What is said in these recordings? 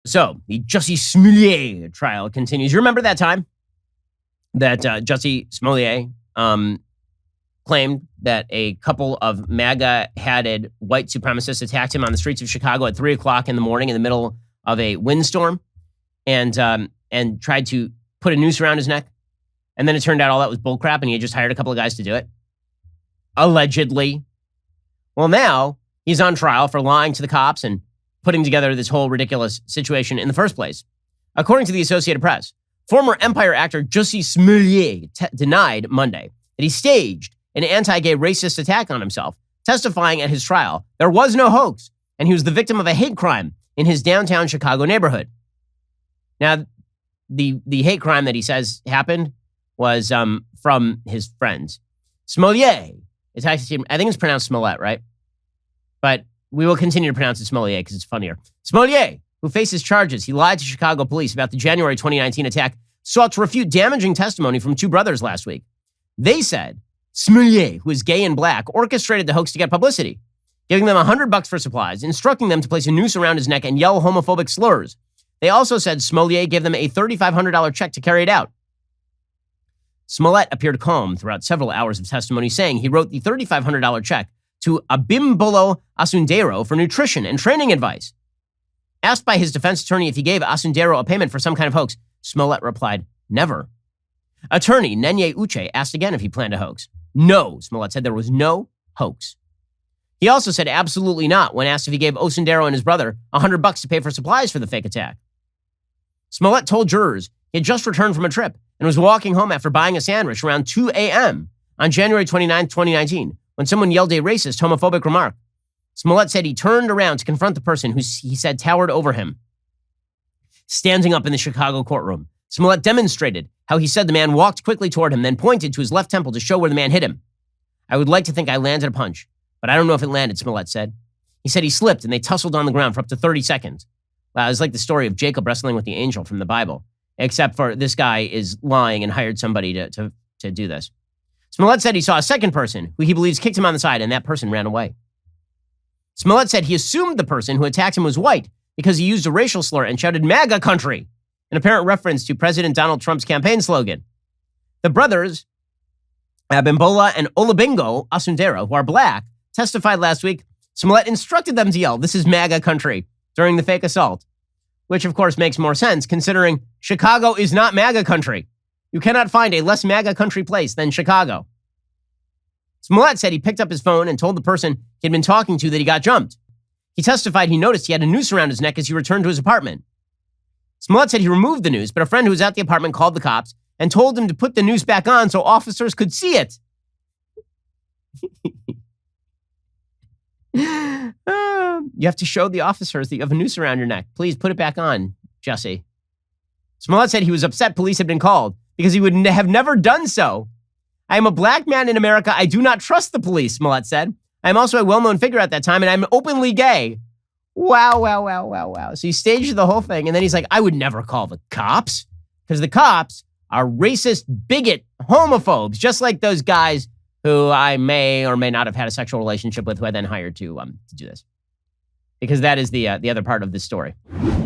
So the Jussie Smollett trial continues. You remember that time that Jussie Smollett claimed that a couple of MAGA-hatted white supremacists attacked him on the streets of Chicago at 3 o'clock in the morning in the middle of a windstorm and tried to put a noose around his neck? And then it turned out all that was bullcrap and he had just hired a couple of guys to do it? Allegedly. Well, now he's on trial for lying to the cops and putting together this whole ridiculous situation in the first place. According to the Associated Press, former Empire actor Jussie Smollett denied Monday that he staged an anti-gay racist attack on himself, testifying at his trial there was no hoax and he was the victim of a hate crime in his downtown Chicago neighborhood. Now, the hate crime that he says happened was from his friends. Smollett, I think it's pronounced Smollett, right? But we will continue to pronounce it Smollett because it's funnier. Smollett, who faces charges, he lied to Chicago police about the January 2019 attack, sought to refute damaging testimony from two brothers last week. They said Smollett, who is gay and black, orchestrated the hoax to get publicity, giving them $100 for supplies, instructing them to place a noose around his neck and yell homophobic slurs. They also said Smollett gave them a $3,500 check to carry it out. Smollett appeared calm throughout several hours of testimony, saying he wrote the $3,500 check to Abimbolo Asundero for nutrition and training advice. Asked by his defense attorney if he gave Asundero a payment for some kind of hoax, Smollett replied, never. Attorney Nenye Uche asked again if he planned a hoax. No, Smollett said there was no hoax. He also said absolutely not when asked if he gave Asundero and his brother $100 to pay for supplies for the fake attack. Smollett told jurors he had just returned from a trip and was walking home after buying a sandwich around 2 a.m. on January 29, 2019, when someone yelled a racist, homophobic remark. Smollett said he turned around to confront the person who he said towered over him. Standing up in the Chicago courtroom, Smollett demonstrated how he said the man walked quickly toward him, then pointed to his left temple to show where the man hit him. I would like to think I landed a punch, but I don't know if it landed, Smollett said. He said he slipped and they tussled on the ground for up to 30 seconds. Wow, it was like the story of Jacob wrestling with the angel from the Bible, except for this guy is lying and hired somebody to do this. Smollett said he saw a second person who he believes kicked him on the side, and that person ran away. Smollett said he assumed the person who attacked him was white because he used a racial slur and shouted MAGA country, an apparent reference to President Donald Trump's campaign slogan. The brothers, Abimbola and Olabingo Asundero, who are black, testified last week. Smollett instructed them to yell, "This is MAGA country," during the fake assault, which of course makes more sense considering Chicago is not MAGA country. You cannot find a less MAGA country place than Chicago. Smollett said he picked up his phone and told the person he'd been talking to that he got jumped. He testified he noticed he had a noose around his neck as he returned to his apartment. Smollett said he removed the noose, but a friend who was at the apartment called the cops and told him to put the noose back on so officers could see it. You have to show the officers that you have a noose around your neck. Please put it back on, Jussie. Smollett said he was upset police had been called because he would have never done so. I am a black man in America. I do not trust the police, Smollett said. I am also a well-known figure at that time, and I'm openly gay. Wow. So he staged the whole thing, and then he's like, I would never call the cops because the cops are racist, bigot, homophobes, just like those guys who I may or may not have had a sexual relationship with, who I then hired to do this. Because that is the other part of this story.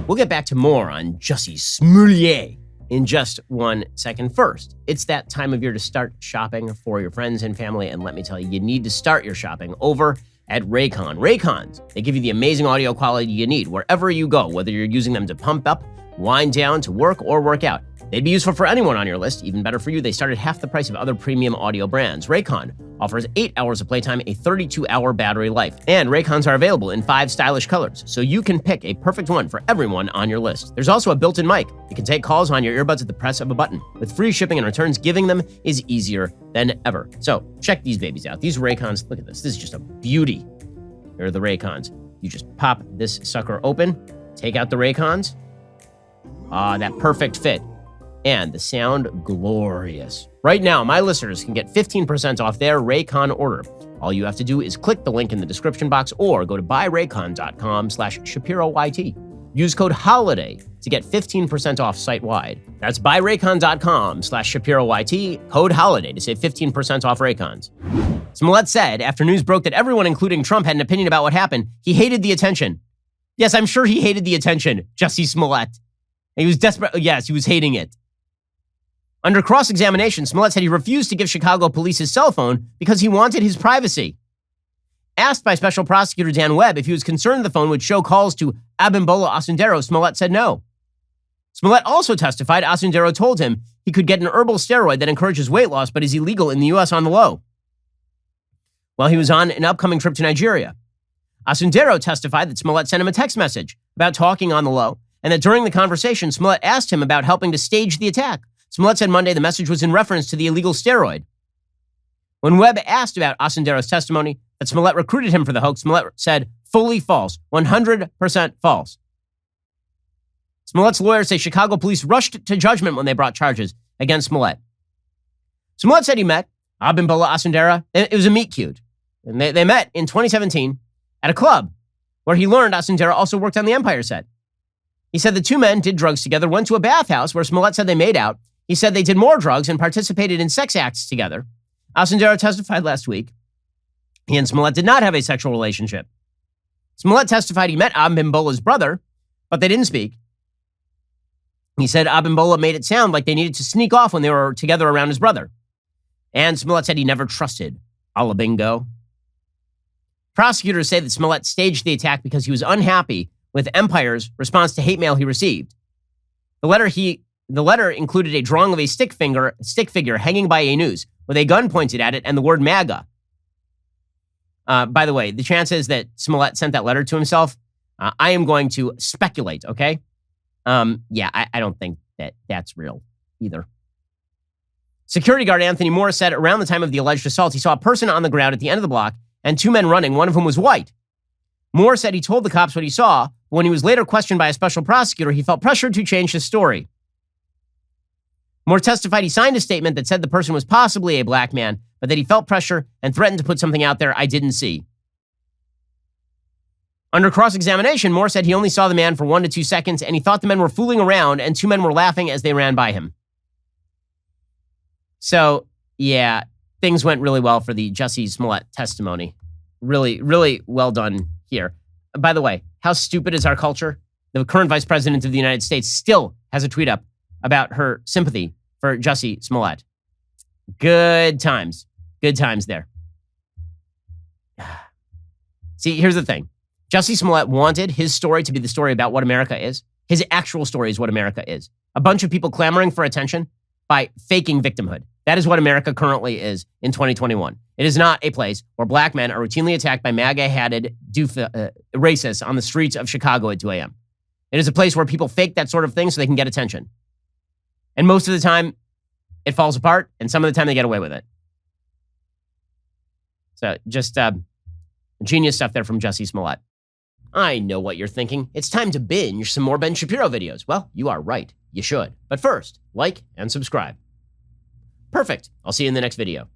We'll get back to more on Jussie Smollett in just 1 second. First, it's that time of year to start shopping for your friends and family, and let me tell you, you need to start your shopping over at Raycon. Raycons, they give you the amazing audio quality you need wherever you go, whether you're using them to pump up, wind down, to work, or work out. They'd be useful for anyone on your list. Even better for you, they start at half the price of other premium audio brands. Raycon offers 8 hours of playtime, a 32-hour battery life. And Raycons are available in 5 stylish colors, so you can pick a perfect one for everyone on your list. There's also a built-in mic. You can take calls on your earbuds at the press of a button. With free shipping and returns, giving them is easier than ever. So check these babies out. These Raycons, look at this. This is just a beauty. Here are the Raycons. You just pop this sucker open, take out the Raycons. That perfect fit. And the sound glorious. Right now, my listeners can get 15% off their Raycon order. All you have to do is click the link in the description box or go to buyraycon.com/ShapiroYT. Use code HOLIDAY to get 15% off site-wide. That's buyraycon.com/ShapiroYT, code HOLIDAY to save 15% off Raycons. Smollett said after news broke that everyone, including Trump, had an opinion about what happened, he hated the attention. Yes, I'm sure he hated the attention, Jussie Smollett. He was desperate. Yes, he was hating it. Under cross-examination, Smollett said he refused to give Chicago police his cell phone because he wanted his privacy. Asked by Special Prosecutor Dan Webb if he was concerned the phone would show calls to Abimbola Asundero, Smollett said no. Smollett also testified Asundero told him he could get an herbal steroid that encourages weight loss but is illegal in the U.S. on the low, while he was on an upcoming trip to Nigeria. Asundero testified that Smollett sent him a text message about talking on the low, and that during the conversation, Smollett asked him about helping to stage the attack. Smollett said Monday the message was in reference to the illegal steroid. When Webb asked about Asundero's testimony that Smollett recruited him for the hoax, Smollett said, fully false, 100% false. Smollett's lawyers say Chicago police rushed to judgment when they brought charges against Smollett. Smollett said he met Abimbola Asundero. It was a meet cute. And they met in 2017 at a club where he learned Asundero also worked on the Empire set. He said the two men did drugs together, went to a bathhouse where Smollett said they made out. He said they did more drugs and participated in sex acts together. Asundero testified last week he and Smollett did not have a sexual relationship. Smollett testified he met Abimbola's brother, but they didn't speak. He said Abimbola made it sound like they needed to sneak off when they were together around his brother. And Smollett said he never trusted Alabingo. Prosecutors say that Smollett staged the attack because he was unhappy with Empire's response to hate mail he received. The letter included a drawing of a stick figure hanging by a noose with a gun pointed at it and the word MAGA. By the way, the chances that Smollett sent that letter to himself, I am going to speculate, okay? I don't think that that's real either. Security guard Anthony Moore said around the time of the alleged assault, he saw a person on the ground at the end of the block and two men running, one of whom was white. Moore said he told the cops what he saw, but when he was later questioned by a special prosecutor, he felt pressured to change his story. Moore testified he signed a statement that said the person was possibly a black man, but that he felt pressure and threatened to put something out there I didn't see. Under cross-examination, Moore said he only saw the man for 1 to 2 seconds, and he thought the men were fooling around, and two men were laughing as they ran by him. So, yeah, things went really well for the Jussie Smollett testimony. Really, really well done here. By the way, how stupid is our culture? The current vice president of the United States still has a tweet up about her sympathy for Jussie Smollett. Good times. Good times there. See, here's the thing. Jussie Smollett wanted his story to be the story about what America is. His actual story is what America is. A bunch of people clamoring for attention by faking victimhood. That is what America currently is in 2021. It is not a place where black men are routinely attacked by MAGA-hatted racists on the streets of Chicago at 2 a.m. It is a place where people fake that sort of thing so they can get attention. And most of the time, it falls apart, and some of the time they get away with it. So just genius stuff there from Jussie Smollett. I know what you're thinking. It's time to binge some more Ben Shapiro videos. Well, you are right. You should. But first, like and subscribe. Perfect. I'll see you in the next video.